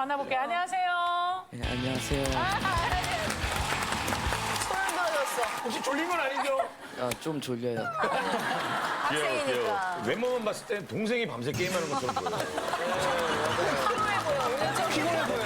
만나볼게요. 안녕하세요. 네, 안녕하세요. 소름 돋았어. 혹시 졸린 건 아니죠? 좀 졸려요. 학생이니까. 외모만 봤을 때 동생이 밤새 게임하는 것처럼 보여요. 피곤해 보여. 오늘 좀 피곤해 보여.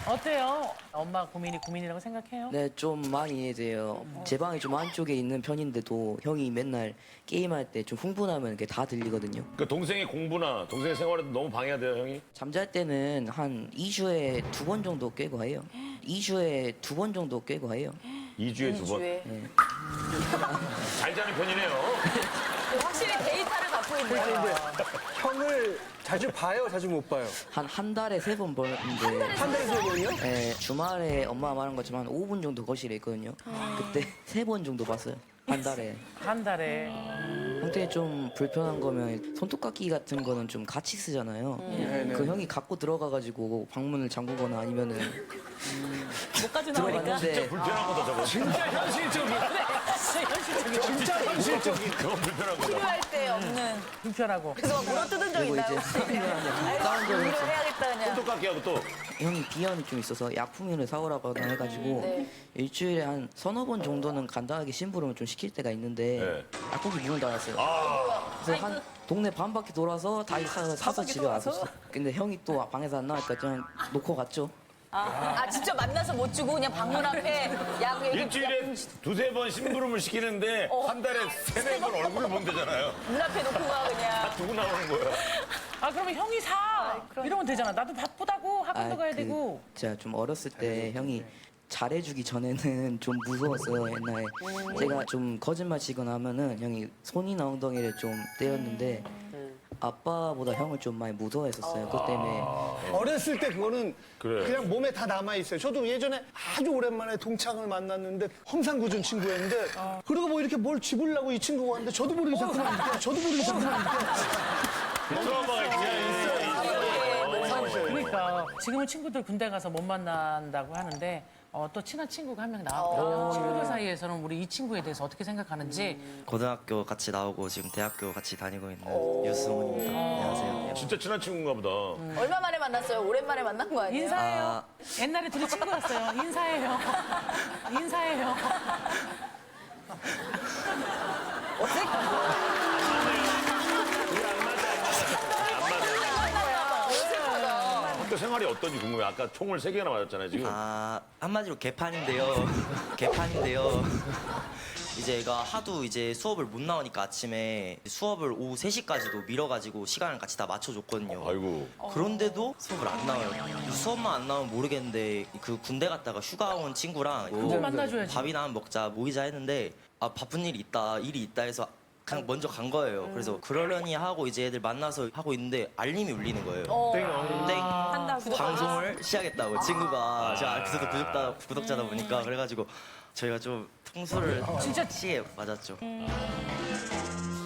어때요? 엄마 고민이 고민이라고 생각해요? 네, 좀 많이 이해돼요. 제 방이 좀 안쪽에 있는 편인데도 형이 맨날 게임할 때 좀 흥분하면 그게 다 들리거든요. 그 동생의 공부나 동생의 생활에도 너무 방해가 돼요, 형이? 잠잘 때는 한 2주에 2번 정도 깨고 해요. 2주에 2번 정도 깨고 해요. 2주에 2번. 주에. 잘 자는 편이네요. 확실히 데이터를 갖고 있네요. 형을 자주 봐요, 자주 못 봐요. 한 달에 3번 보는데 한 달에 세 번이요? 네, 주말에 엄마가 말한 것처럼 한 5분 정도 거실에 있거든요. 그때 3번 정도 봤어요. 한 달에. 한 달에. 형태에 좀 불편한 거면 손톱깎이 같은 거는 좀 같이 쓰잖아요. 그 형이 갖고 들어가가지고 방문을 잠그거나 아니면은 못 가져 나오니까. 들어갔는데 불편한 거다, 저거. 진짜 현실적인. 진짜 현실적인. 그건 불편한 거다. 필요할 때 없는. 불편하고. 그래서 막 물어뜯은 적 그리고 있나요? 이제 아유, 다른 적은 일을 있어요. 해야겠다 그냥. 손톱깎이하고 또 형이 비염이 좀 있어서 약품을 사오라고 해가지고 네. 일주일에 한 서너 번 정도는 간단하게 심부름을 좀 시킬 때가 있는데 네. 약국이 문을 닫았어요. 아, 그래서 한 동네 반 바퀴 돌아서 다시 사서 바퀴 집에 돌아서? 왔었어. 근데 형이 또 방에서 안 나오니까 그냥 놓고 갔죠. 아, 직접 만나서 못 주고 그냥 방문 앞에 약 일주일에 두세 번 심부름을 시키는데 한 달에 세네 번 얼굴을 본대잖아요. 문 앞에 놓고 가 그냥. 두고 나오는 거야. 아, 그러면 형이 사. 이러면 되잖아. 나도 바쁘다고 학원도 가야 그 되고. 제가 좀 어렸을 때 형이 잘해주기 전에는 좀 무서웠어요. 옛날에 제가 좀 거짓말 치거나 하면은 형이 손이나 엉덩이를 좀 때렸는데 아빠보다 형을 좀 많이 무서워했었어요. 그것 때문에 어렸을 때 그거는 그래. 그냥 몸에 다 남아있어요. 저도 예전에 아주 오랜만에 동창을 만났는데 험상궂은 친구였는데 그러고 뭐 이렇게 뭘 집으려고 이 친구가 왔는데 저도 모르게 자꾸만 이렇게 저도 모르게 자꾸만 이렇게 트라우마가 있어요. 그러니까 지금은 친구들 군대 가서 못 만난다고 하는데 또 친한 친구가 한 명 나왔거든요. 친구들 사이에서는 우리 이 친구에 대해서 어떻게 생각하는지. 고등학교 같이 나오고 지금 대학교 같이 다니고 있는 유승훈입니다. 안녕하세요. 진짜 친한 친구인가 보다. 얼마 만에 만났어요? 오랜만에 만난 거 아니에요? 인사해요. 옛날에 둘이 친구였어요. 인사해요. 인사해요. 학교 생활이 어떤지 궁금해. 아까 총을 3개나 맞았잖아요, 지금. 한마디로 개판인데요. 개판인데요. 이제 얘가 하도 이제 수업을 못 나오니까 아침에 수업을 오후 3시까지도 미뤄가지고 시간을 같이 다 맞춰줬거든요. 아이고. 그런데도 수업을 안 나와요. 수업만 안 나오면 모르겠는데 그 군대 갔다가 휴가 온 친구랑 그거 만나줘야지. 밥이나 한번 먹자 모이자 했는데 방풍 일이 있다 해서 그냥 먼저 간 거예요. 그래서 그러려니 하고 이제 애들 만나서 하고 있는데 알림이 울리는 거예요. 땡. 방송을 시작했다고 친구가 제가 알프스도 구독자다 보니까 그래가지고 저희가 좀 통수를 진짜 치에 맞았죠.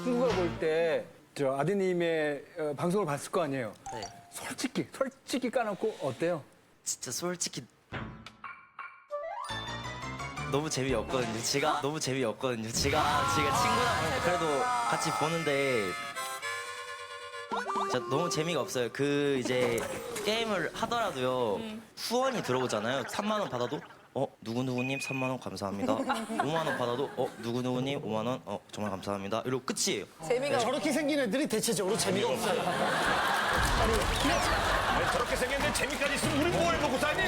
친구가 볼 때 저 아드님의 방송을 봤을 거 아니에요. 네. 솔직히 까놓고 어때요? 진짜 솔직히 너무 재미없거든요. 제가 너무 재미없거든요. 제가 친구랑 그래도 같이 보는데 진짜 너무 재미가 없어요. 그 이제 게임을 하더라도요. 후원이 들어오잖아요. 3만 원 받아도 누구누구님 3만 원 감사합니다. 5만 원 받아도 누구누구님 5만 원 정말 감사합니다. 이러고 끝이에요. 재미가 저렇게 생긴 애들이 대체적으로 재미가 없어요. 아니, 저렇게 생겼는데 재미까지 있으면 우리 뭐 해먹고 사니?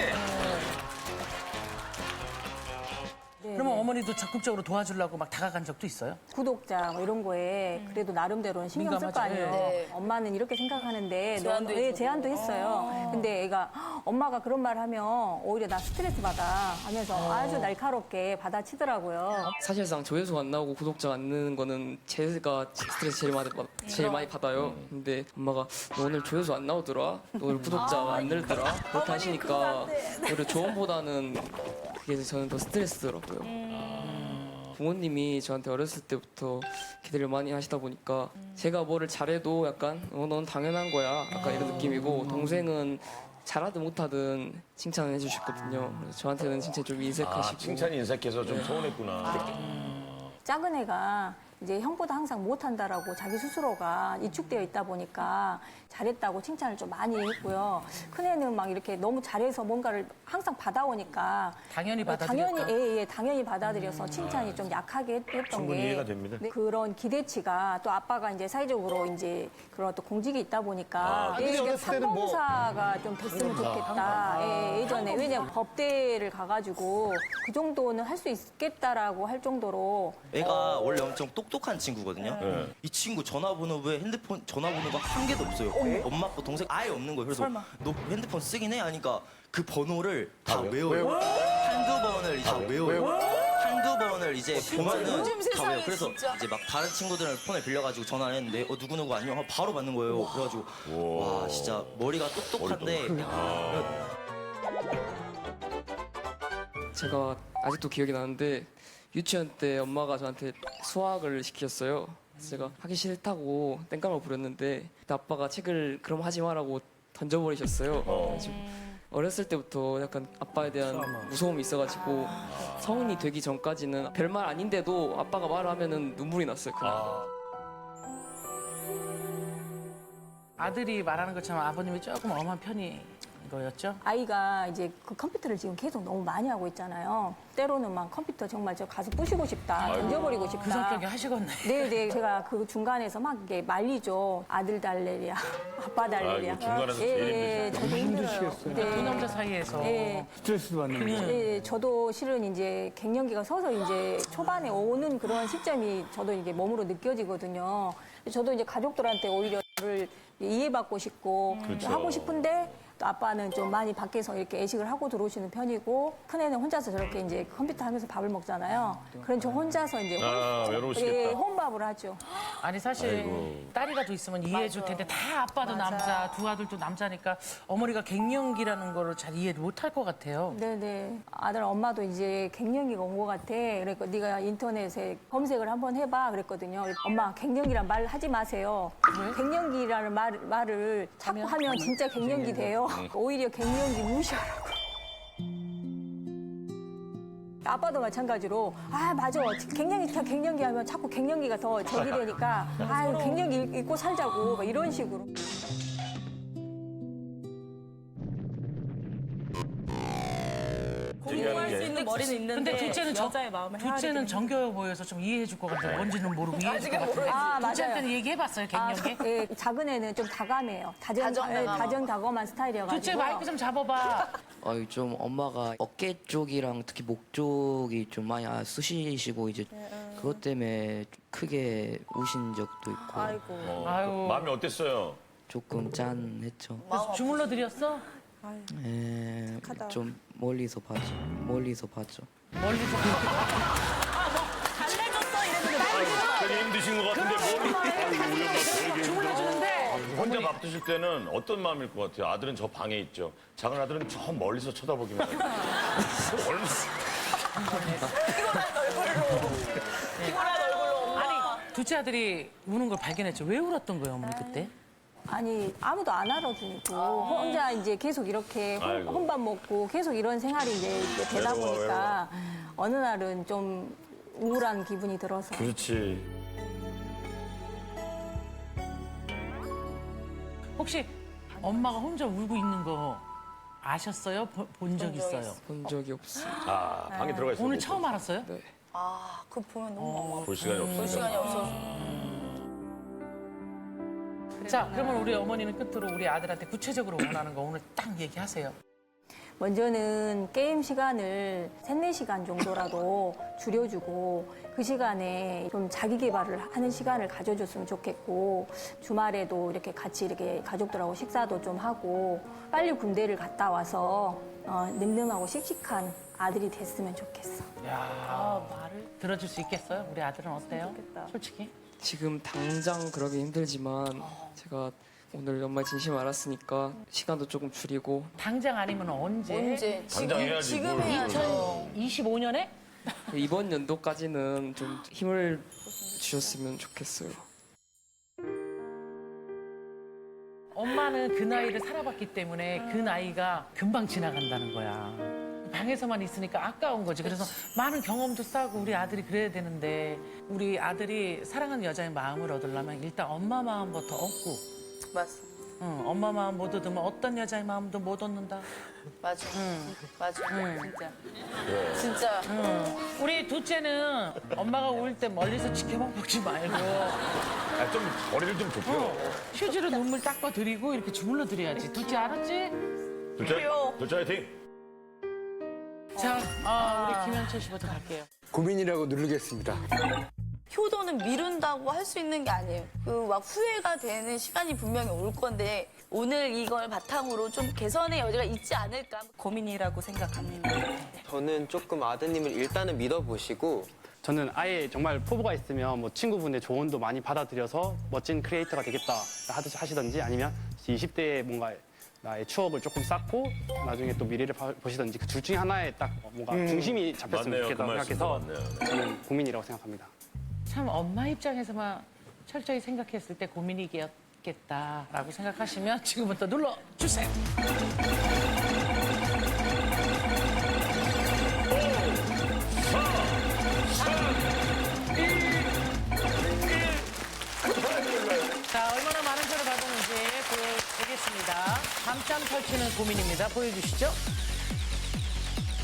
그러면 어머니도 적극적으로 도와주려고 막 다가간 적도 있어요? 구독자 뭐 이런 거에 그래도 나름대로는 신경 쓸 거 민감하죠. 아니에요. 네. 엄마는 이렇게 생각하는데 제안도 예, 해주고. 제안도 했어요. 근데 애가 엄마가 그런 말 하면 오히려 나 스트레스 받아 하면서 아주 날카롭게 받아치더라고요. 사실상 조회수 안 나오고 구독자 안 느는 거는 제가 스트레스 제일 많이 받아요. 근데 엄마가 너 오늘 조회수 안 나오더라? 너 오늘 구독자가 안 늘더라? 그렇게 하시니까 오히려 조언보다는 그게 저는 더 스트레스더라고요. 부모님이 저한테 어렸을 때부터 기대를 많이 하시다 보니까 제가 뭐를 잘해도 약간 넌 당연한 거야 약간 이런 느낌이고 동생은 잘하든 못하든 칭찬을 해주셨거든요. 그래서 저한테는 진짜 좀 인색하시고 칭찬이 인색해서 좀 서운했구나. 작은 애가 이제 형보다 항상 못한다라고 자기 스스로가 위축되어 있다 보니까 잘했다고 칭찬을 좀 많이 했고요. 큰애는 막 이렇게 너무 잘해서 뭔가를 항상 받아오니까 당연히 받아들였다. 당연히 받아들여서 칭찬이 좀 약하게 했던 충분히 게 이해가 됩니다. 네, 그런 기대치가 또 아빠가 이제 사회적으로 이제 그런 또 공직이 있다 보니까 아들이 어렸을 때는 뭐- 판검사가 좀 됐으면 좋겠다. 예전에 왜냐면 법대를 가가지고 그 정도는 할 수 있겠다라고 할 정도로 애가 원래 엄청 똑똑한 친구거든요. 네. 이 친구 전화번호에 핸드폰 전화번호가 한 개도 없어요. 엄마 아빠 동생 아예 없는 거예요. 그래서 너 핸드폰 쓰긴 해 하니까 그 번호를 다 외워요. 한두 번을 다 외워요. 한두 번을 이제 보면은 요즘 다 세상에 외워. 그래서 진짜. 이제 막 다른 친구들은 폰을 빌려가지고 전화를 했는데 누구누구 안녕 하고 바로 받는 거예요. 그래가지고 와 진짜 머리가 똑똑한데 제가 아직도 기억이 나는데 유치원 때 엄마가 저한테 수학을 시켰어요. 그래서 제가 하기 싫다고 땡깡을 부렸는데 그때 아빠가 책을 그럼 하지 마라고 던져버리셨어요. 그래가지고 어렸을 때부터 약간 아빠에 대한 무서움이 있어가지고 성인이 되기 전까지는 별말 아닌데도 아빠가 말을 하면은 눈물이 났어요. 그날. 아들이 말하는 것처럼 아버님이 조금 엄한 편인 거였죠? 아이가 이제 그 컴퓨터를 지금 계속 너무 많이 하고 있잖아요. 때로는 막 컴퓨터 정말 저 가서 부시고 싶다, 던져버리고 싶다. 그 성격이 하시겠네. 네네. 제가 그 중간에서 막 이게 말리죠. 아들 달래랴, 아빠 달래랴. 아이고, 중간에서 제일 저도 힘들어요. 두 네. 남자 사이에서. 네. 스트레스 받는 거. 네, 저도 실은 이제 갱년기가 서서 이제 초반에 오는 그런 시점이 저도 이게 몸으로 느껴지거든요. 저도 이제 가족들한테 오히려 를 이해받고 싶고 그렇죠. 하고 싶은데 또 아빠는 좀 많이 밖에서 이렇게 애식을 하고 들어오시는 편이고 큰애는 혼자서 저렇게 이제 컴퓨터 하면서 밥을 먹잖아요. 그런 저 혼자서 이제 외로우시겠다. 혼밥을 하죠. 아니 사실 딸이라도 있으면 이해해 줄 텐데 다 아빠도 남자, 두 아들도 남자니까 어머니가 갱년기라는 거를 잘 이해 못 할 것 같아요. 네네. 아들 엄마도 이제 갱년기가 온 것 같아. 그러니까 네가 인터넷에 검색을 한번 해봐 그랬거든요. 엄마 갱년기란 말 하지 마세요. 갱년기라는 말을 자꾸 하면 진짜 갱년기 돼요. 오히려 갱년기 무시하라고. 아빠도 마찬가지로 아 맞아 갱년기 하면 자꾸 갱년기가 더 제기되니까 아 갱년기 잊고 살자고 막 이런 식으로. 얘기하는 게 있는 머리는 있는데 근데 둘째는 정겨워 보여서 좀 이해해 줄 것 같아요. 뭔지는 모르고 이해해 줄 것 같아요. 아 맞아요. 둘째한테는 얘기해봤어요, 갱년기? 예, 작은 애는 좀 다감해요. 다정다감한 스타일이어가지고. 둘째 마이크 좀 잡아봐. 좀 엄마가 어깨 쪽이랑 특히 목 쪽이 좀 많이 쑤시시고 이제 그것 때문에 좀 크게 우신 적도 있고 아유. 마음이 어땠어요? 조금 짠했죠. 그래서 주물러 드렸어? 좀 멀리서 봤죠. 멀리서 봤죠. 멀리서. 되게 힘드신 것 같은데 뭘 우리 엄마 되게 주물러주는데 혼자 밥 드실 때는 어떤 마음일 것 같아요? 아들은 저 방에 있죠. 작은 아들은 저 멀리서 쳐다보기만 해요. 얼마 아니 둘째 아들이 우는 걸 발견했죠. 왜 울었던 거예요, 어머니 그때? 아니 아무도 안 알아주고 혼자 이제 계속 이렇게 아이고. 혼밥 먹고 계속 이런 생활이 이제 되다 외로워, 보니까 어느 날은 좀 우울한 기분이 들어서 그렇지. 혹시 엄마가 혼자 울고 있는 거 아셨어요? 본 적 있어요? 본 적이 없어요. 아, 방에 들어가 있어요. 오늘 처음 알았어요? 네. 아, 그거 보면 너무 볼 시간이 없으니까. 볼 시간이 없어서. 자, 그러면 우리 어머니는 끝으로 우리 아들한테 구체적으로 원하는 거 오늘 딱 얘기하세요. 먼저는 게임 시간을 3-4시간 정도라도 줄여주고 그 시간에 좀 자기 개발을 하는 시간을 가져줬으면 좋겠고 주말에도 이렇게 같이 이렇게 가족들하고 식사도 좀 하고 빨리 군대를 갔다 와서 늠름하고 씩씩한 아들이 됐으면 좋겠어. 말을 들어줄 수 있겠어요? 우리 아들은 어때요? 솔직히? 지금 당장 그러기 힘들지만 제가 오늘 엄마의 진심을 알았으니까 시간도 조금 줄이고 당장 아니면 언제? 언제? 당장 해야지, 지금 뭘. 해야죠. 25년에? 이번 연도까지는 좀 힘을 주셨으면 좋겠어요. 엄마는 그 나이를 살아봤기 때문에 그 나이가 금방 지나간다는 거야. 방에서만 있으니까 아까운 거지. 그래서 많은 경험도 쌓고 우리 아들이 그래야 되는데 우리 아들이 사랑하는 여자의 마음을 얻으려면 일단 엄마 마음부터 얻고 맞습니다. 응, 엄마 마음 못 얻으면 어떤 여자의 마음도 못 얻는다. 맞아. 맞아. 진짜. 진짜. 우리 둘째는 엄마가 올 때 멀리서 지켜만 보지 말고 좀 거리를 좀 좁혀. 휴지로 눈물 닦아 드리고 이렇게 주물러 드려야지. 둘째 알았지? 둘째 화이팅. 자, 우리 김현철 씨부터 갈게요. 고민이라고 누르겠습니다. 효도는 미룬다고 할 수 있는 게 아니에요. 그 막 후회가 되는 시간이 분명히 올 건데 오늘 이걸 바탕으로 좀 개선의 여지가 있지 않을까 고민이라고 생각합니다. 저는 조금 아드님을 일단은 믿어보시고 저는 아예 정말 포부가 있으면 뭐 친구분의 조언도 많이 받아들여서 멋진 크리에이터가 되겠다 하시던지 아니면 20대에 뭔가 나의 추억을 조금 쌓고 나중에 또 미래를 보시던지 그 둘 중에 하나에 딱 뭔가 중심이 잡혔으면 맞네요. 좋겠다고 그 말씀도 생각해서 맞네요. 네. 저는 고민이라고 생각합니다. 참 엄마 입장에서만 철저히 생각했을 때 고민이겠다라고 생각하시면 지금부터 눌러주세요. 자, 얼마나 많은 표를 받았는지 보여드리겠습니다. 밤잠 설치는 고민입니다. 보여주시죠.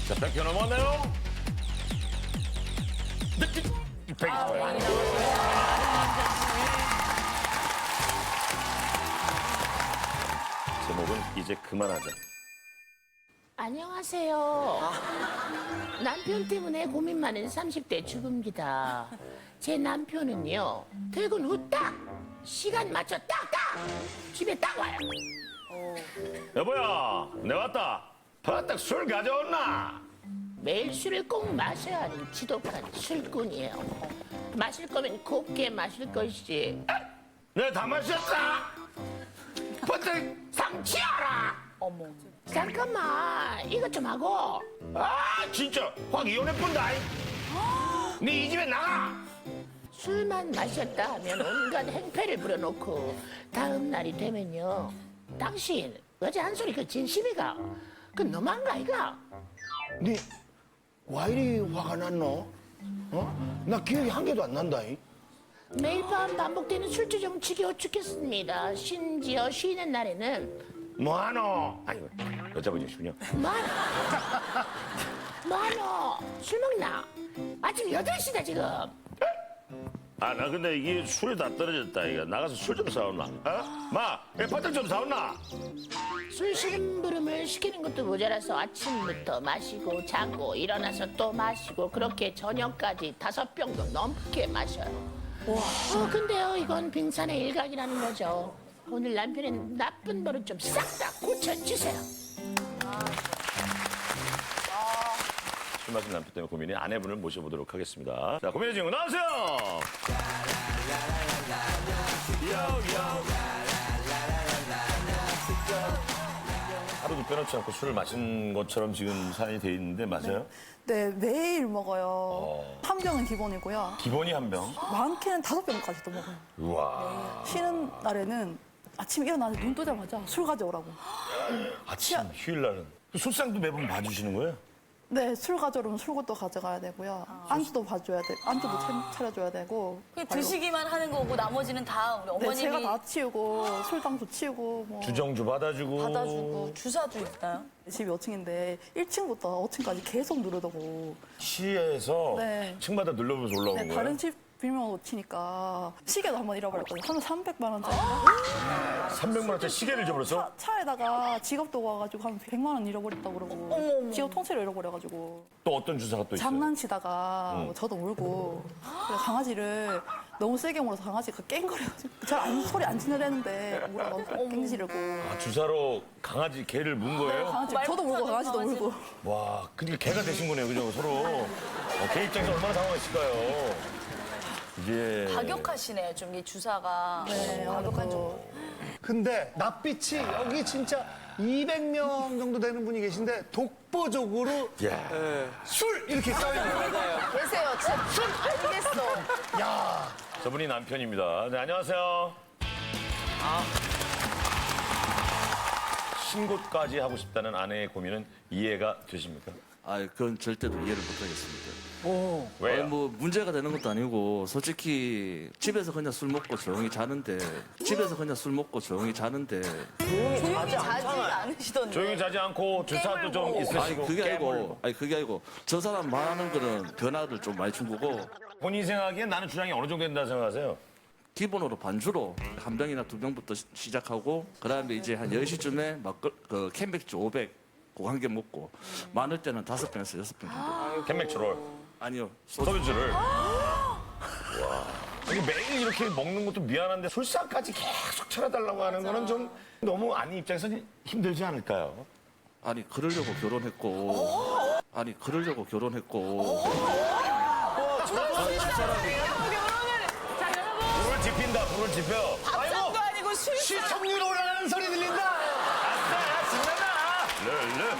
자, 100표 넘었네요. 100이 좋아요. 제목은 이제 그만하자. 안녕하세요. 남편 때문에 고민 많은 30대 주부입니다. 제 남편은요, 퇴근 후 딱 시간 맞춰 딱딱 집에 딱 와요. 여보야, 내 왔다. 바딱 술 가져왔나? 매일 술을 꼭 마셔야 하는 지독한 술꾼이에요. 마실 거면 곱게 마실 것이지. 내가 다 마셨다. 바딱 상치하라. 어머. 잠깐만, 이것 좀 하고. 진짜 확 이혼해본다. 네 이 집에 나가. 술만 마셨다 하면 온갖 행패를 부려놓고 다음 날이 되면요, 당신 어제 한 소리 그 진심이가 그 너무한 거 아이가? 네, 와 이리 화가 났노? 나 기억이 한 개도 안 난다. 매일 밤 반복되는 술주정 지겨워 죽겠습니다. 심지어 쉬는 날에는 뭐하노? 아이고, 여자분이시군요. 뭐하노? 뭐하노? 술 먹나? 아침 8시다 지금. 나 근데 이게 술이 다 떨어졌다. 이거 나가서 술 좀 사왔나? 마, 바딱 좀 사왔나? 술 심부름을 시키는 것도 모자라서 아침부터 마시고 자고 일어나서 또 마시고 그렇게 저녁까지 5병도 넘게 마셔요. 근데요, 이건 빙산의 일각이라는 거죠. 오늘 남편의 나쁜 버릇 좀 싹 다 고쳐주세요. 술 마신 남편 때문에 고민이 아내분을 모셔보도록 하겠습니다. 자, 고민의 주인공 나오세요. 하루도 빼놓지 않고 술을 마신 것처럼 지금 사연이 돼 있는데 맞아요? 네, 매일 먹어요. 한 병은 기본이고요. 기본이 한 병. 많게는 5병까지도 먹어요. 우와. 쉬는 날에는 아침에 일어나서 눈 뜨자마자 술 가져오라고. 아침 휴일 날은 술상도 매번 봐주시는 거예요? 네, 술 가져오면 술것도 가져가야 되고요. 안주도 봐줘야 돼. 안주도 차려줘야 되고. 그냥 드시기만 하는 거고 나머지는 다 우리 네, 어머님이 제가 다 치우고 술당도 치우고 뭐 주정주 받아주고. 받아주고 주사도 있나요? 집이 5층인데 1층부터 5층까지 계속 누르더고. 시에서 네. 층마다 눌러보면서 올라오는 네, 거예요? 다른 집 비밀번호 치니까 시계도 한번 잃어버렸거든요. 한 300만 원짜리. 300만 원짜리 시계를 잊어버렸어? 차에다가 지갑도 와가지고 한 100만 원 잃어버렸다고 그러고. 지갑 통째로 잃어버려가지고. 또 어떤 주사가 또 있어요? 장난치다가 뭐 저도 울고 그래서 강아지를 너무 세게 물어서 강아지가 깽거려가지고 소리 안 지르려는데 뭐라고 깽지르고. 주사로 강아지 개를 문 거예요? 강아지 저도 울고 강아지도 울고. 와, 근데 개가 되신 거네요, 그죠? 서로. 개 입장에서 얼마나 당황했을까요? 이게. 가격하시네요, 좀 이 주사가. 네, 가격한 좀. 근데 낯빛이 여기 진짜 200명 정도 되는 분이 계신데 독보적으로 야. 술 이렇게 쌓여있는 거예요. 계세요, 진짜 술 알겠어. 야, 저분이 남편입니다. 네, 안녕하세요. 신고까지 하고 싶다는 아내의 고민은 이해가 되십니까? 그건 절대로 이해를 못하겠습니다. 왜요? 뭐 문제가 되는 것도 아니고 솔직히 집에서 그냥 술 먹고 조용히 자는데 조용히 자지 않으시던데. 조용히 자지 않고 주사도 좀 있으시고. 그게 아니고 저 사람 말하는 거는 변화를 좀 많이 준 거고 본인 생각엔 나는 주량이 어느 정도 된다 생각하세요? 기본으로 반주로 한 병이나 두 병부터 시작하고 그다음에 이제 한 10시쯤에 그 캔맥주 500 그거 한 개 먹고 많을 때는 5병에서 6병 정도. 캔맥주를? 아니요. 소주를? 와. 이게 매일 이렇게 먹는 것도 미안한데 술사까지 계속 차려달라고 하는 거는 좀 너무 아니 입장에서는 힘들지 않을까요? 아니 그러려고 결혼했고 불을 지핀다, 불을 지펴. 밥상도 아니고 술상. 시청률 오르는 소리 들린다. 아싸, 신나다.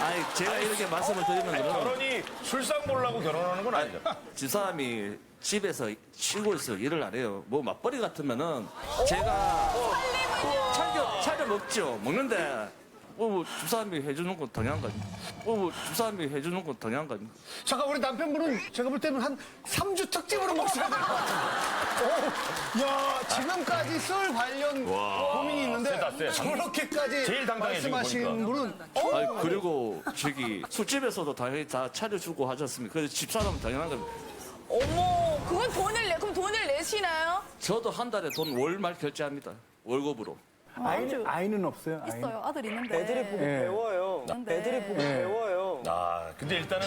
아니 제가 이렇게 말씀을 드리는 거는 결혼이 술상 보려고 결혼하는 건 아니죠. 집사람이 집에서 쉬고 있어요. 일을 안 해요. 뭐 맞벌이 같으면은 제가 차려 먹죠. 먹는데 뭐 집사람이 해주는 건 당연한 거 아니야? 잠깐 우리 남편분은 제가 볼 때는 한 3주 특집으로 모셔야 될 것 같아요. 야 지금까지 술 관련 고민이 있는데 세다. 저렇게까지 제일 당당해, 지금 말씀하신 분은 아니 그리고 저기 술집에서도 당연히 다 차려주고 하지 않습니까? 그래서 집사람은 당연한 겁니다. 어머, 그건 그럼 돈을 내시나요? 저도 한 달에 돈 월말 결제합니다. 월급으로. 아이는 없어요? 있어요. 아들 있는데. 애들이 보고 배워요. 애들이 보고 배워요. 아, 근데 일단은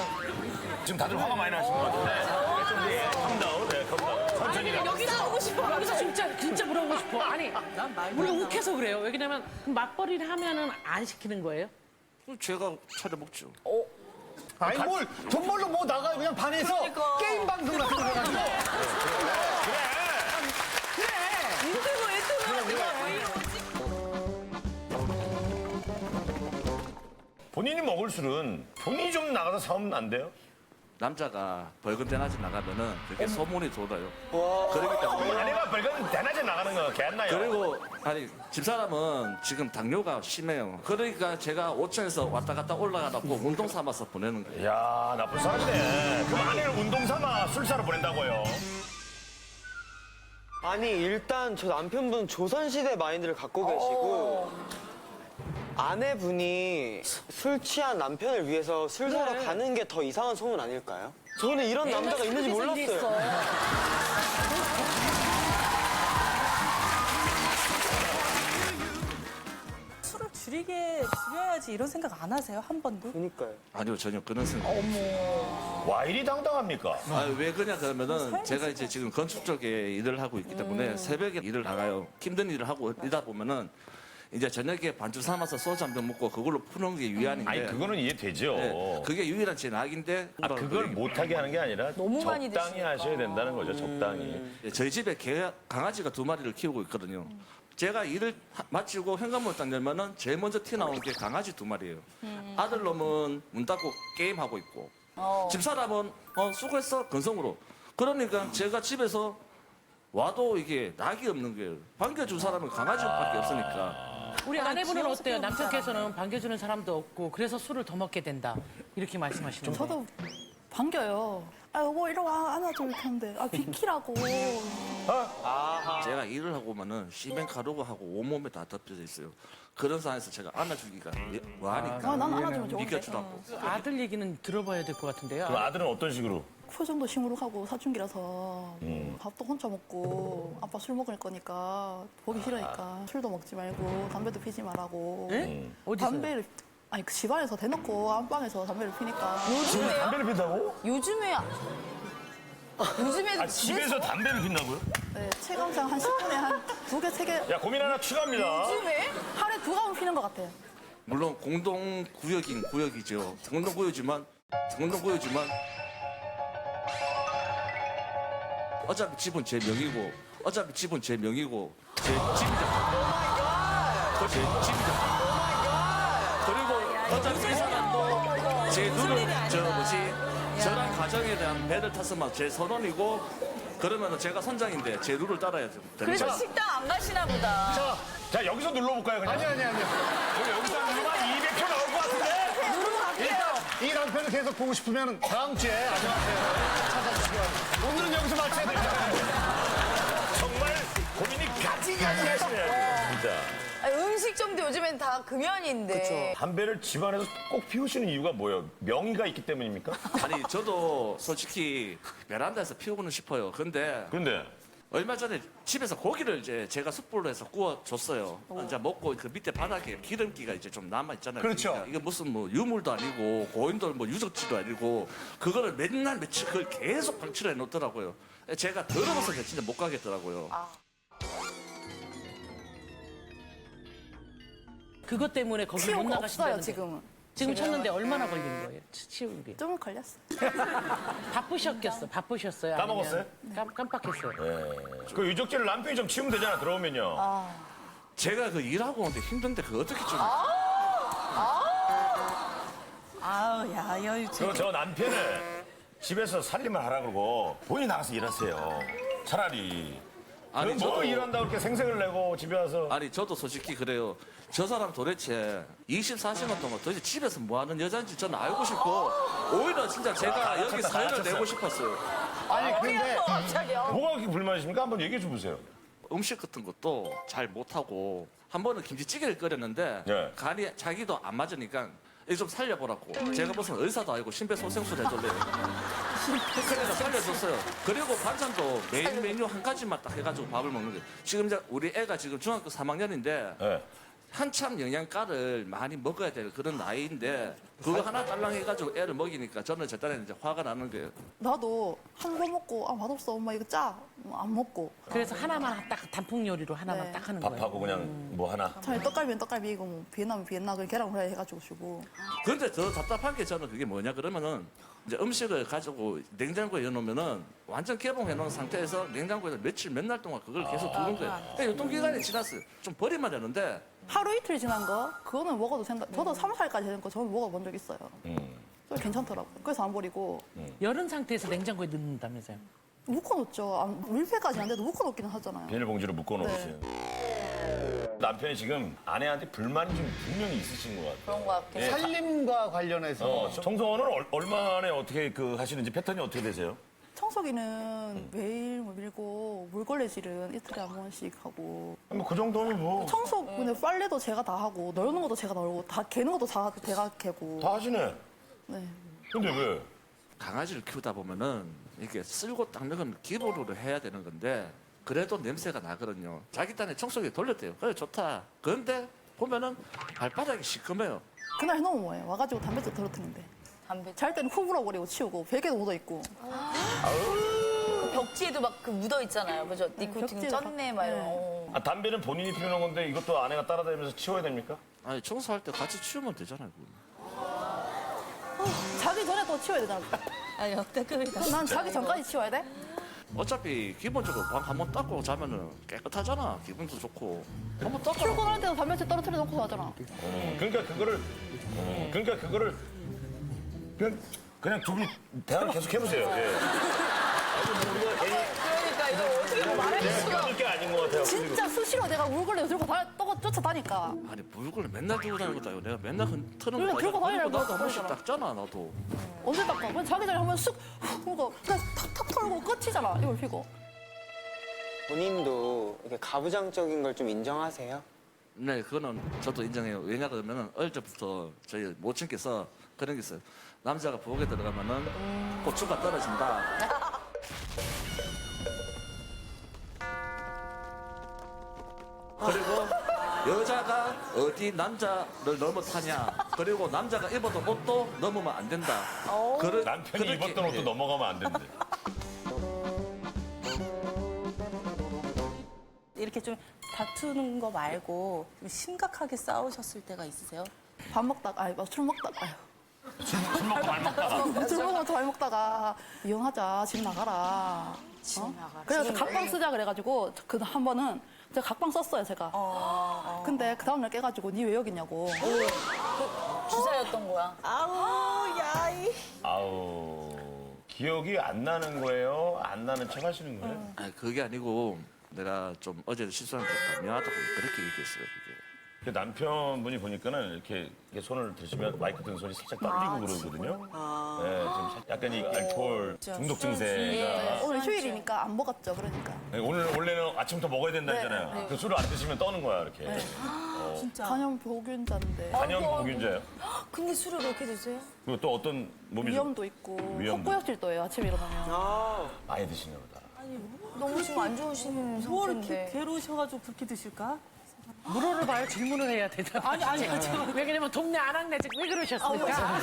지금 다들 화가 많이 나신 것 같은데. 컴다운, 컴다운. 천천히 가. 여기서 하고 싶어. 여기서 진짜 물어보고 싶어. 아니, 우리가 욱해서 그래요. 왜냐면 맞벌이를 하면은 안 시키는 거예요? 제가 차려 먹죠. 아니 뭘 돈 벌러 뭐 나가요. 그냥 반에서 게임 방송 같은 거 해가지고. 본인이 먹을 술은 본인이 좀 나가서 사오면 안 돼요? 남자가 벌금 대낮에 나가면은 그게 소문이 돌아요. 그러기 때문에. 아내가 벌금 대낮에 나가는 거 개안나요? 그리고 아니 집사람은 지금 당뇨가 심해요. 그러니까 제가 5층에서 왔다 갔다 올라가다 운동 삼아서 보내는 거예요. 이야, 나쁜 사람이네. 그럼 아내를 운동 삼아 술 사러 보낸다고요? 아니 일단 저 남편분 조선시대 마인드를 갖고 계시고 아내분이 술 취한 남편을 위해서 술 사러 가는 게 더 이상한 소문 아닐까요? 저는 이런 남자가 있는지 몰랐어요. 술을 줄여야지 이런 생각 안 하세요? 한 번도? 그러니까요. 아니요 전혀 그런 생각. 와, 이리 당당합니까? 왜 그러냐 그러면은 제가 이제 지금 건축 쪽에 일을 하고 있기 때문에 새벽에 일을 나가요. 힘든 일을 하고 이다 보면은 이제 저녁에 반주 삼아서 소주 한 병 먹고 그걸로 푸는 게 유한인데. 아니, 그거는 이해되죠. 네, 그게 유일한 제 낙인데. 그걸 못하게 하는 게 아니라 너무 많이 적당히 하셔야 된다는 거죠, 적당히. 저희 집에 강아지가 2마리를 키우고 있거든요. 제가 일을 마치고 현관문을 딱 열면은 제일 먼저 튀어나오는 게 강아지 2마리예요. 아들놈은 문 닫고 게임하고 있고 집사람은 수고했어 건성으로. 그러니까 제가 집에서 와도 이게 낙이 없는 거예요. 반겨준 사람은 강아지밖에 없으니까. 우리 아내분은 어때요? 남편께서는 반겨주는 사람도 없고 그래서 술을 더 먹게 된다. 이렇게 말씀하시는 거예요. 저도 반겨요. 여보 이리 와 안아줘 이렇게 하는데 비키라고. 제가 일을 하고 오면은 시멘가루가 하고 온몸에 다 덮여져 있어요. 그런 상황에서 제가 안아주기가 뭐하니까 난 안아주면 좋은데. 비켜주라고. 아들 얘기는 들어봐야 될 것 같은데요. 그럼 아들은 어떤 식으로? 표정도 시무룩하고 사춘기라서 밥도 혼자 먹고 아빠 술 먹을 거니까 보기 싫으니까 술도 먹지 말고 담배도 피지 말라고. 어디서? 담배를 아니 그 집안에서 대놓고 안방에서 담배를 피니까. 요즘에요? 담배를 핀다고? 요즘에 집에서 담배를 핀다고요? 네, 체감상 한 10분에 한 2개, 3개. 야, 고민 하나 추가합니다. 요즘에? 하루에 2가운 피는 것 같아요. 물론 공동구역인 구역이죠. 공동구역이지만 어차피 집은 제 명이고 제 집이다. 그리고 어차피 이 사람도 제 눈을 저랑 가정에 대한 배를 탔으면 제 선언이고 그러면 제가 선장인데 제 룰을 따라야 되는 그래서 거죠. 식당 안 가시나 보다. 자, 여기서 눌러볼까요, 그냥? 아니. 여기서 누르면 200표 나올 것 같은데? 누르고 갈게요. 이 남편 남편을 계속 보고 싶으면 다음 주에 안녕하세요 찾아주시기 바랍니다. 오늘은 여기서 마쳐야 됩니다. 정말 고민이 가지가지 하시네요, 진짜. 아니, 음식점도 요즘엔 다 금연인데. 담배를 집안에서 꼭 피우시는 이유가 뭐예요? 명의가 있기 때문입니까? 아니 저도 솔직히 베란다에서 피우고는 싶어요. 근데 얼마 전에 집에서 고기를 이제 제가 숯불로 해서 구워줬어요. 이제 먹고 그 밑에 바닥에 기름기가 이제 좀 남아 있잖아요. 그렇죠. 그러니까 이게 무슨 뭐 유물도 아니고 고인도 뭐 유적지도 아니고 그거를 맨날 며칠 그걸 계속 방치를 해놓더라고요. 제가 더러워서 진짜 못 가겠더라고요. 그것 때문에 거기 못 치우고 나가신다는데. 없어요, 지금은. 지금 쳤는데 얼마나 걸린 거예요? 치우는 게. 좀 걸렸어. 바쁘셨어요? 까먹었어요? 아니면 깜빡했어요. 그 유적지를 남편이 좀 치우면 되잖아, 들어오면요. 제가 그 일하고 오는데 힘든데 그 어떻게 좀 아우, 야, 그리고 저 남편을 집에서 살림을 하라 그러고 본인이 나가서 일하세요. 차라리. 아니, 뭐 저도- 일한다고 이렇게 생색을 내고 집에 와서. 아니 저도 솔직히 그래요. 저 사람 도대체 24시간 동안 도대체 집에서 뭐 하는 여자인지 저는 알고 싶고 오히려 진짜 제가 여기 사연을 내고 싶었어요. 아니 근데 뭐가 그렇게 불만이십니까? 한번 얘기해 줘보세요. 음식 같은 것도 잘 못하고 한 번은 김치찌개를 끓였는데 네. 간이 자기도 안 맞으니까 이거 좀 살려보라고. 제가 무슨 의사도 아니고 심폐소생술 해줄래요. 그래서 살려줬어요. 그리고 반찬도 메인 메뉴 한 가지만 딱 해가지고 밥을 먹는 거예요. 지금 이제 우리 애가 지금 중학교 3학년인데 네. 한참 영양가를 많이 먹어야 될 그런 나이인데 그거 하나 딸랑 해가지고 애를 먹이니까 저는 저 딸에 이제 화가 나는 거예요. 나도 한 번 먹고 아 맛없어 엄마 이거 짜. 안 먹고. 그래서 하나만 딱 단풍 요리로 하나만 네. 딱 하는 거예요. 밥하고 그냥 뭐 하나. 차라리 떡갈비는 떡갈비고 뭐 비엔나면 비엔나 그냥 계란 후라이 해가지고 주고. 근데 더 답답한 게 저는 그게 뭐냐 그러면은 이제 음식을 가지고 냉장고에 넣어놓으면은 완전 개봉해 놓은 상태에서 냉장고에서 며칠 몇 날 동안 그걸 계속 두는 거예요. 그러니까 유통기간이 지났어요. 좀 버리면 되는데 하루 이틀 지난 거 그거는 먹어도 된다. 저도 3살까지 되는 거 저는 먹어본 적 있어요. 그게 괜찮더라고요. 그래서 안 버리고 여름 상태에서 냉장고에 넣는다면서요? 묶어놓죠. 밀폐까지 안 돼도 묶어놓기는 하잖아요. 비닐봉지로 묶어놓으세요. 남편이 지금 아내한테 불만이 좀 분명히 있으신 것 같아요. 그런 거 같아. 예. 살림과 관련해서 청소는 얼마 만에 어떻게 하시는지 패턴이 어떻게 되세요? 청소기는 매일 뭐 밀고 물걸레질은 이틀에 한 번씩 하고 뭐 그 정도는 뭐. 청소 근데 빨래도 제가 다 하고 널는 것도 제가 널고 다 개는 것도 다 제가 개고 다 하시네. 네. 근데 왜? 강아지를 키우다 보면은 이게 쓸고 닦는 건 기본으로 해야 되는 건데 그래도 냄새가 나거든요. 자기 딴에 청소기 돌렸대요. 그래 좋다. 그런데 보면은 발바닥이 시커매요. 그날 해놓으면 뭐예요? 와가지고 담배도 떨어뜨는데 담배. 잘 때는 후 불어버리고 치우고 베개도 묻어있고 그 벽지에도 막 그 묻어 있잖아요. 그죠? 니코틴 벽지에 쩐내 막 이런 거. 담배는 본인이 피우는 건데 이것도 아내가 따라다니면서 치워야 됩니까? 아니 청소할 때 같이 치우면 되잖아요. 그건. 자기 전에 또 치워야 되잖아. 아니, 역대급이다. 그럼 난 자기 전까지 치워야 돼? 어차피 기본적으로 방 한번 닦고 자면은 깨끗하잖아. 기분도 좋고. 한번 닦아. 출근할 때도 담배채 떨어뜨려 놓고 하잖아. 그러니까 그거를 그냥 두 분이 대화를 계속 해보세요. 예. 그러니까 이거 어떻게 뭐 말할 내가 수가. 껴줄 게 아닌 것 같아요. 진짜 수시로 내가 물걸레 들고 쫓아다니까. 아니 물건을 맨날 들고 다니는 것도 아니고 내가 맨날 트는 그래, 거 들고 다니라고 나도 한 번씩 그러잖아. 닦잖아 나도. 언제 닦아? 그냥 자기 전에 한번 쑥 그거 그냥 탁탁 털고 끝이잖아. 이걸 피고. 본인도 이렇게 가부장적인 걸 좀 인정하세요? 네, 그거는 저도 인정해요. 왜냐 그러면은 어릴 때부터 저희 모친께서 그런 게 있어요. 남자가 부엌에 들어가면은 고추가 떨어진다. 그리고 여자가 어디 남자를 너무 타냐. 그리고 남자가 입었던 옷도 넘으면 안 된다. 남편이 그렇게- 입었던 옷도 예. 넘어가면 안 된대. 이렇게 좀 다투는 거 말고 좀 심각하게 싸우셨을 때가 있으세요? 밥 먹다가 아니 술 먹다가 아유. 술 먹고 말 먹다가. 술 먹으면서 말 먹다가 이혼하자 집 나가라. 그래서 각방 쓰자 그래가지고 그 한 번은 제가 각방 썼어요 제가. 근데 그 다음날 깨가지고 니 왜 여기 있냐고. 주사였던 거야. 아우 야이. 아우 기억이 안 나는 거예요? 안 나는 척 하시는 거예요? 아니 그게 아니고 내가 좀 어제 실수한 게 미안하다고 그렇게 얘기했어요. 그게. 그 남편분이 보니까는 이렇게 손을 드시면 마이크 든 손이 살짝 떨리고 그러거든요. 네, 지금 약간 이 알코올 중독 증세가. 오늘 휴일이니까 안 먹었죠, 그러니까. 네, 원래는 아침부터 먹어야 된다 했잖아요. 네. 그 술을 안 드시면 떠는 거야, 이렇게. 진짜. 간염 보균자인데. 간염 보균자예요. 근데 술을 그렇게 드세요? 그리고 또 어떤 몸이 위염도 있고 위험도 헛구역질도 해요, 아침에 일어나면. 많이 드시나 보다. 너무 지금 안 좋으신 뭐 이렇게 상태인데. 괴로우셔가지고 그렇게 드실까? 물어를 봐요. 질문을 해야 되잖아. 아니, 왜냐면 동네 안악내 왜 그러셨습니까?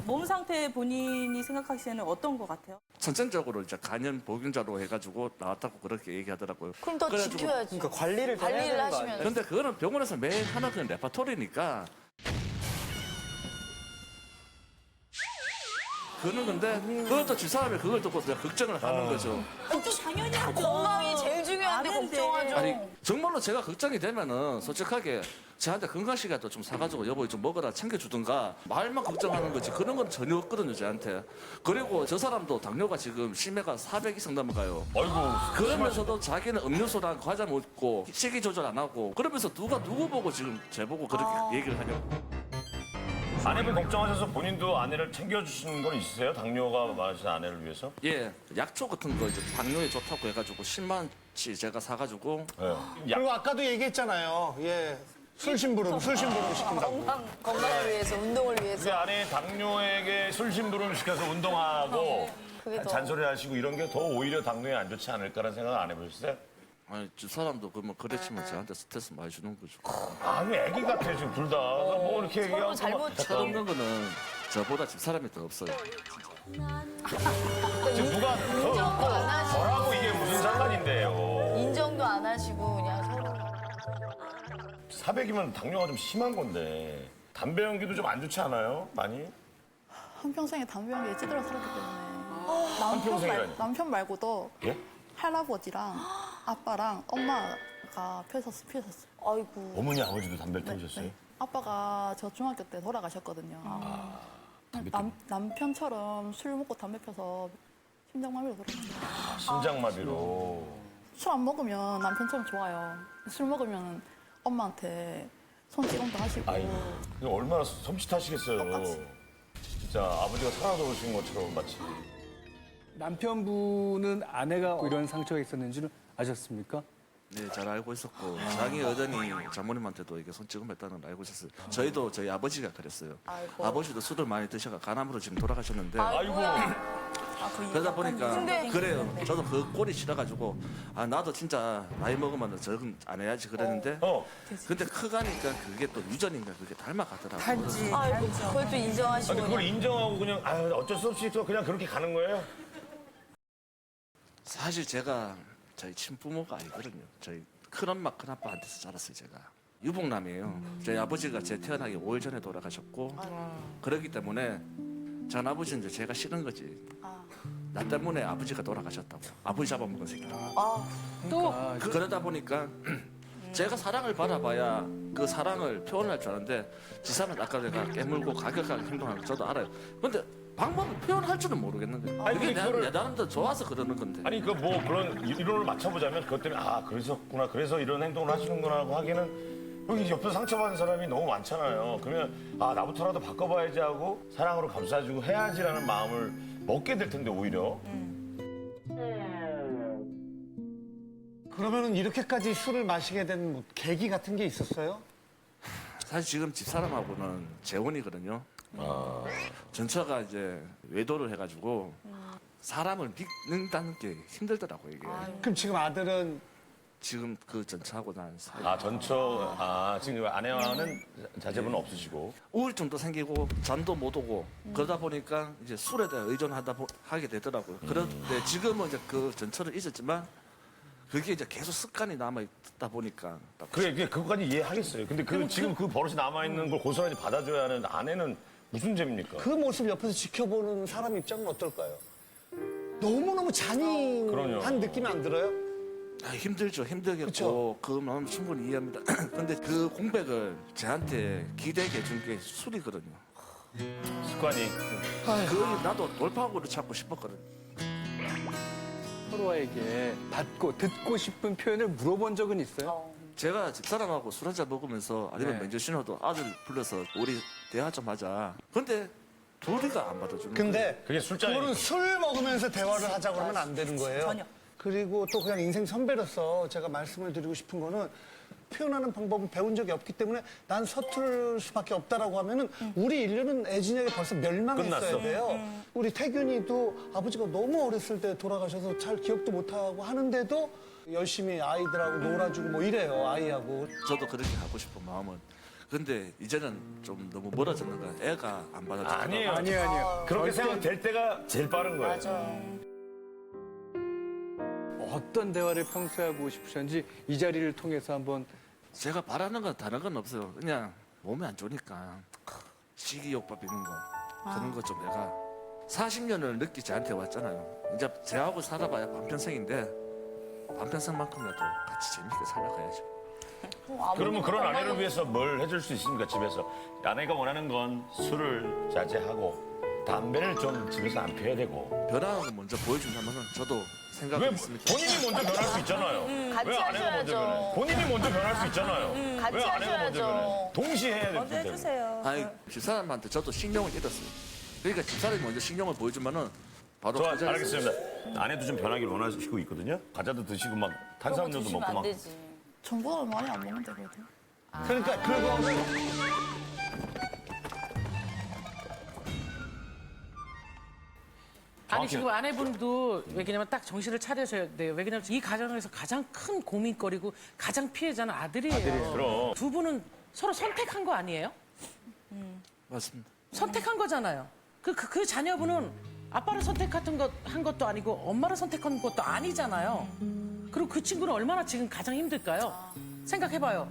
몸 상태 본인이 생각하시기에는 어떤 것 같아요? 선천적으로 이제 간염 보균자로 해가지고 나왔다고 그렇게 얘기하더라고요. 그럼 더 그래가지고 지켜야지. 그러니까 관리를 더 해야 되는 거 하시면. 아니에요? 근데 그거는 병원에서 매일 하는 그냥 레파토리니까. 그거는 근데 그것도 집사람이 그걸 듣고 내가 걱정을 하는 거죠. 당연히 하죠. 건강이 제일 중요한데 걱정하죠. 아니 정말로 제가 걱정이 되면은 솔직하게 저한테 건강식이라도 좀 사가지고 여보 좀 먹어라 챙겨주든가 말만 걱정하는 거지 그런 건 전혀 없거든요 저한테. 그리고 저 사람도 당뇨가 지금 심해가 400 이상 넘어가요. 아이고. 그러면서도 자기는 음료수랑 과자 먹고 식이 조절 안 하고 그러면서 누가 누구 보고 지금 저보고 그렇게 얘기를 하냐고. 아내분 걱정하셔서 본인도 아내를 챙겨주시는 건 있으세요? 당뇨가 많으신 아내를 위해서? 예, 약초 같은 거 이제 당뇨에 좋다고 해가지고 10만 원치 제가 사가지고. 그리고 아까도 얘기했잖아요. 예. 술심부름 시킨다고. 건강을 위해서, 운동을 위해서. 그 아내 당뇨에게 술심부름 시켜서 운동하고 그게 더- 잔소리하시고 이런 게 더 오히려 당뇨에 안 좋지 않을까라는 생각 안 해보셨어요? 아니 저 사람도 그러면 그랬지만 저한테 스트레스 많이 주는 거죠. 아니 애기 같아 지금 둘 다. 뭐 이렇게 얘기하고 철없는 거는 저보다 집사람이 더 없어요. 지금 누가 더 인정도 안 하시고. 저라고 이게 무슨 상관인데요? 인정도 안 하시고 그냥 서로. 400이면 당뇨가 좀 심한 건데 담배 연기도 좀 안 좋지 않아요? 많이? 한평생에 담배 연기에 찌들어 살았기 때문에. 한평생이라니? 남편 말고도 예? 할아버지랑 아빠랑 엄마가 피우셨어요. 아이고. 어머니 아버지도 담배를 태우셨어요? 아빠가 저 중학교 때 돌아가셨거든요. 남편처럼 술 먹고 담배 펴서 심장마비로 돌아가셨어요. 심장마비로. 술 안 먹으면 남편처럼 좋아요. 술 먹으면 엄마한테 손찌검도 하시고. 이거 얼마나 섬찟하시겠어요. 진짜 아버지가 살아도신 것처럼 마치. 남편분은 아내가 이런 상처가 있었는 줄 아셨습니까? 네, 잘 알고 있었고 자기 어머니 장모님한테도 이게 손찌검했다는 걸 알고 있었어요. 저희도 저희 아버지가 그랬어요. 아이고. 아버지도 술을 많이 드셔가 간암으로 지금 돌아가셨는데. 그러다 보니까 근데- 그래요. 저도 그 꼴이 싫어가지고 아 나도 진짜 나이 먹으면 저건 안 해야지 그랬는데 근데 커가니까 그게 또 유전인가 그게 닮아가더라고요. 아이고, 그걸 또 인정하시고. 아니, 그걸 인정하고 그냥 어쩔 수 없이 또 그냥 그렇게 가는 거예요? 사실 제가 저희 친부모가 아니거든요. 저희 큰엄마, 큰아빠한테서 자랐어요, 제가. 유복남이에요. 저희 아버지가 제 태어나기 5일 전에 돌아가셨고 그렇기 때문에 전 아버지는 이제 제가 싫은 거지. 나 때문에 아버지가 돌아가셨다고. 아버지 잡아먹은 새끼. 또 그러다 보니까 제가 사랑을 받아봐야 그 사랑을 표현할 줄 아는데 지사는 아까 내가 깨물고 가격하게 행동하는 거 저도 알아요. 근데 방법을 표현할 줄은 모르겠는 거예요. 아니, 그게 근데 그거를- 내 나름대로 좋아서 그러는 건데. 아니 그 뭐 그런 이론을 맞춰보자면 그것 때문에 그랬었구나 그래서 이런 행동을 하시는구나 하고 하기는 여기 옆에서 상처받은 사람이 너무 많잖아요. 그러면 나부터라도 바꿔봐야지 하고 사랑으로 감싸주고 해야지라는 마음을 먹게 될 텐데 오히려. 그러면은 이렇게까지 술을 마시게 된 뭐 계기 같은 게 있었어요? 사실 지금 집사람하고는 재혼이거든요. 전처가 이제 외도를 해가지고 사람을 믿는다는 게 힘들더라고요, 이게. 그럼 지금 아들은 지금 그 전처하고 난 사이. 전처 지금 아내와는 자제분은 없으시고. 우울증도 생기고 잠도 못 오고 그러다 보니까 이제 술에 대해 하게 되더라고요. 그런데 지금은 이제 그 전처를 잊었지만 그게 이제 계속 습관이 남아 있다 보니까. 그게 그것까지 이해하겠어요. 근데 지금 그 버릇이 남아 있는 걸 고스란히 받아줘야 하는 아내는 무슨 죄입니까? 그 모습 옆에서 지켜보는 사람 입장은 어떨까요? 너무너무 잔인한 그럼요. 느낌이 안 들어요? 힘들죠. 힘들겠고 그쵸? 그 마음 충분히 이해합니다. 근데 그 공백을 저한테 기대게 해준 게 술이거든요. 습관이. 그 나도 돌파구를 찾고 싶었거든. 서로에게 받고 듣고 싶은 표현을 물어본 적은 있어요? 제가 집사람하고 술 한잔 먹으면서 아니면 네. 맨주신호도 아들 불러서 우리 대화 좀 하자. 근데 둘이가 안 받아주는 거예요. 근데 그게 술자리니까. 그거는 술 먹으면서 대화를 하자 그러면 안 되는 거예요. 전혀. 그리고 또 그냥 인생 선배로서 제가 말씀을 드리고 싶은 거는 표현하는 방법을 배운 적이 없기 때문에 난 서투를 수밖에 없다라고 하면은 우리 인류는 애진에게 벌써 멸망했어야 끝났어. 돼요. 우리 태균이도 아버지가 너무 어렸을 때 돌아가셔서 잘 기억도 못하고 하는데도 열심히 아이들하고 놀아주고 뭐 이래요, 아이하고. 저도 그렇게 하고 싶은 마음은. 근데 이제는 좀 너무 멀어졌는 거야. 애가 안 받아주니까. 아니에요. 아니에요. 그렇게 생각될 때가 제일 빠른 거예요. 맞아. 어떤 대화를 평소에 하고 싶으셨는지 이 자리를 통해서 한번 제가 바라는 건 다른 건 없어요. 그냥 몸이 안 좋으니까 식이요법 있는 거 그런 거 좀 내가 40년을 늦게 저한테 왔잖아요. 이제 제하고 살아봐야 반평생인데 반평생만큼이라도 같이 재밌게 살아가야죠. 그러면 그런 아내를 위해서 뭘 해줄 수 있습니까, 집에서? 아내가 원하는 건 술을 자제하고 담배를 좀 집에서 안 피워야 되고. 변화하는 거 먼저 보여준다면은 저도 생각이 왜 있습니다. 본인이 먼저 변할 수 있잖아요. 같이 왜 아내가 먼저 하셔야죠. 변해? 본인이 먼저 변할 수 있잖아요. 같이 왜 아내가 먼저 하셔야죠. 변해? 동시에 해야 먼저 될 텐데. 해주세요. 아니 집사람한테 저도 신경을 잃었어요. 그러니까 집사람이 먼저 신경을 보여주면은 바로 좋아, 가져갈 수 있어요. 알겠습니다. 아내도 좀 변하길 원하시고 있거든요. 과자도 드시고 막 탄산음료도 드시면 먹고 안 막. 되지. 전보다 많이 안 먹는데 그래도. 그러니까 그거는 아니 지금 아내분도 왜냐면 딱 정신을 차려셔야 돼요. 왜냐면 이 가정에서 가장 큰 고민거리고 가장 피해자는 아들이에요. 그럼. 두 분은 서로 선택한 거 아니에요? 맞습니다. 선택한 거잖아요. 그 자녀분은 아빠를 한 것도 아니고 엄마를 선택한 것도 아니잖아요. 그리고 그 친구는 얼마나 지금 가장 힘들까요? 생각해봐요.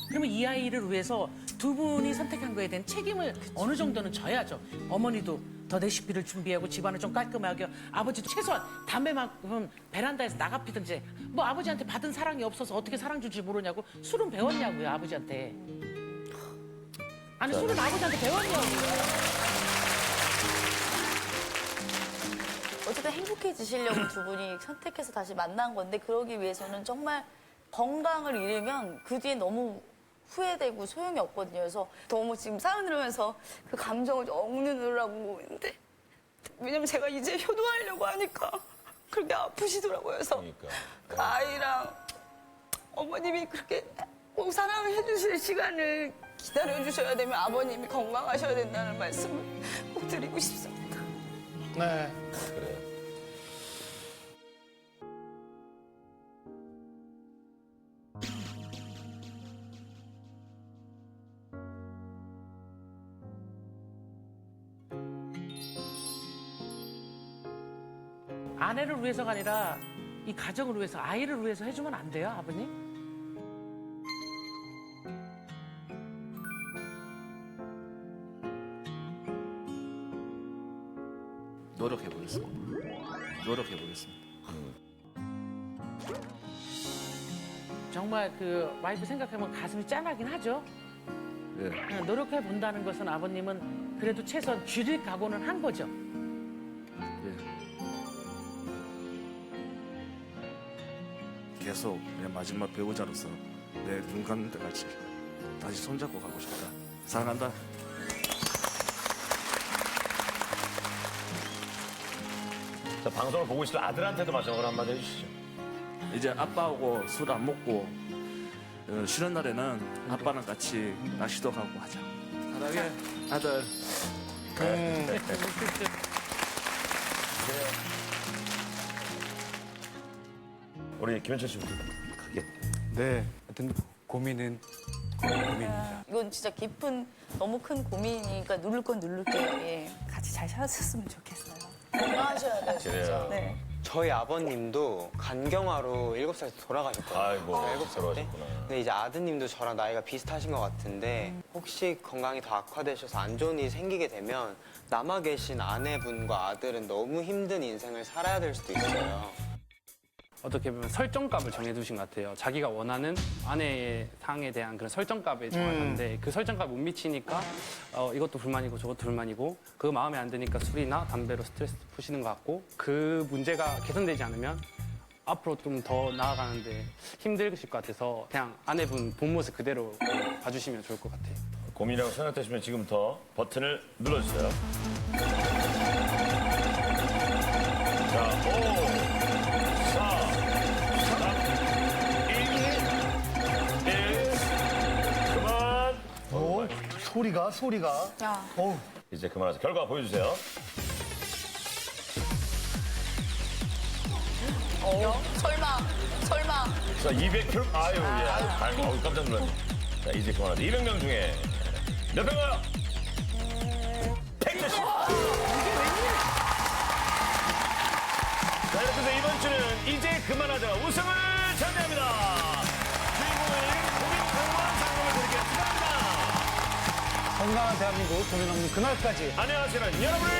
그러면 이 아이를 위해서 두 분이 선택한 거에 대한 책임을 어느 정도는 져야죠. 어머니도 더 레시피를 준비하고 집안을 좀 깔끔하게 하고 아버지도 최소한 담배만큼 베란다에서 나가 피든지 뭐 아버지한테 받은 사랑이 없어서 어떻게 사랑 줄지 모르냐고 술은 배웠냐고요, 아버지한테. 아니 술은 아버지한테 배웠냐고요. 어쨌든 행복해지시려고 두 분이 선택해서 다시 만난 건데 그러기 위해서는 정말 건강을 잃으면 그 뒤에 너무 후회되고 소용이 없거든요. 그래서 너무 지금 사연 들으면서 그 감정을 억누르라고 했는데 왜냐면 제가 이제 효도하려고 하니까 그렇게 아프시더라고요. 그래서 그 아이랑 어머님이 그렇게 꼭 사랑을 해주실 시간을 기다려주셔야 되면 아버님이 건강하셔야 된다는 말씀을 꼭 드리고 싶습니다. 네. 그래요. 아내를 위해서가 아니라 이 가정을 위해서, 아이를 위해서 해주면 안 돼요, 아버님? 노력해보겠습니다. 노력해보겠습니다. 정말 그 와이프 생각하면 가슴이 짠하긴 하죠. 예. 그냥 노력해 본다는 것은 아버님은 그래도 최소한 줄일 각오는 한 거죠. 예. 계속 내 마지막 배우자로서 내 눈 감는 데까지 다시 손잡고 가고 싶다. 사랑한다. 자, 방송을 보고 있을 아들한테도 마지막으로 한마디 해주시죠. 이제 아빠하고 술 안 먹고 쉬는 날에는 아빠랑 같이 낚시도 가고 하자. 사랑해, 아들. 우리 김현철 씨부터 크게. 네, 하여튼 고민은 고민입니다. 이건 진짜 깊은 너무 큰 고민이니까 누를 건 누를게요. 예. 같이 잘 살았으면 좋겠어요. 건강하셔야 돼요, 진짜. 그래요. 네. 저희 아버님도 간경화로 7살 때 돌아가셨거든요. 아이고, 제가 7살 때. 돌아가셨구나. 근데 이제 아드님도 저랑 나이가 비슷하신 것 같은데 혹시 건강이 더 악화되셔서 안 좋은 일이 생기게 되면 남아 계신 아내분과 아들은 너무 힘든 인생을 살아야 될 수도 있어요. 어떻게 보면 설정값을 정해두신 것 같아요. 자기가 원하는 아내의 상에 대한 그런 설정값을 정하셨는데 그 설정값 못 미치니까 이것도 불만이고 저것도 불만이고 그거 마음에 안 드니까 술이나 담배로 스트레스 푸시는 것 같고 그 문제가 개선되지 않으면 앞으로 좀 더 나아가는데 힘드실 것 같아서 그냥 아내분 본 모습 그대로 봐주시면 좋을 것 같아요. 고민이라고 생각되시면 지금부터 버튼을 눌러주세요. 자, 5, 4, 3, 2, 1. 그만. 소리가. 야. 이제 그만하세요. 결과 보여주세요. 설마. 자, 200kg. 아유, 예. 깜짝 놀랐네. 자, 이제 그만하세요. 200명 중에 몇 명가요? 170. 자, 이렇게 해서 이번 주는 이제 그만하자 우승을 차지합니다. 주인공인 고민공무원 상금을 드리겠습니다. 축하합니다. 건강한 대한민국 고민 없는 그날까지. 안녕하시는 여러분을